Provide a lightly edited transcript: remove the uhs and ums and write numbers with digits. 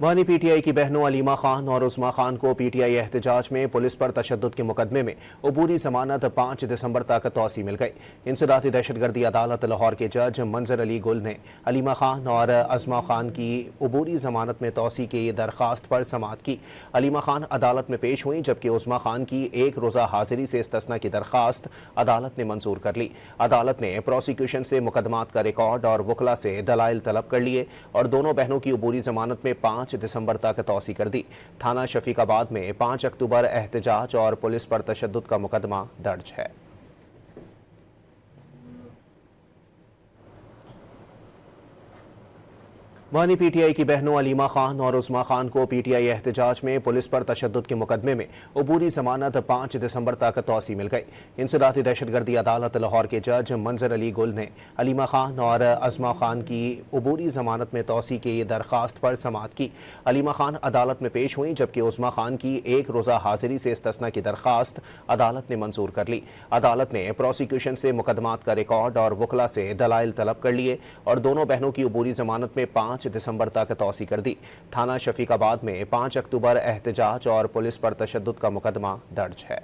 वहीं पीटीआई की बहनों अलीमा खान और उस्मा खान को पीटीआई एहतजाज में पुलिस पर तशद्दुद के मुकदमे में अबूरी जमानत 5 दिसंबर तक तौसी मिल गई। इंसदादी दहशतगर्दी अदालत लाहौर के जज मंजर अली गुल ने अलीमा खान और उस्मा खान की अबूरी जमानत में तौसी की दरख्वास्त पर समाअत की। अलीमा खान अदालत में पेश हुई जबकि उस्मा खान की एक रोज़ा हाजिरी से इस्तिस्ना की दरख्वास्त अदालत ने मंजूर कर ली। अदालत ने प्रोसिक्यूशन से मुकदमात का रिकॉर्ड और वकला से दलाइल तलब कर लिए और दोनों बहनों की अबूरी जमानत में 5 दिसंबर तक तौसी कर दी। थाना शफीकाबाद में 5 अक्टूबर एहतजाज और पुलिस पर तशद्दुद का मुकदमा दर्ज है। वहीं पीटीआई की बहनों अलीमा खान और उस्मा खान को पीटीआई एहतजाज में पुलिस पर तशद्दुद के मुकदमे में अबूरी जमानत 5 दिसंबर तक तौसी मिल गई। इंसदादी दहशतगर्दी अदालत लाहौर के जज मंजर अली गुल ने अलीमा खान और उस्मा खान की अबूरी जमानत में तौसी की दरख्वास्त पर समाअत की। अलीमा खान अदालत में पेश हुई जबकि उस्मा खान की एक रोज़ा हाजिरी से इस्तिस्ना की दरख्वास्त अदालत ने मंजूर कर ली। अदालत ने प्रोसिक्यूशन से मुकदमात का रिकॉर्ड और वकला से दलाइल तलब कर लिए और दोनों बहनों की अबूरी जमानत में 5 दिसंबर तक तौसी कर दी। थाना शफीकाबाद में 5 अक्टूबर एहतजाज और पुलिस पर तशद्दुद का मुकदमा दर्ज है।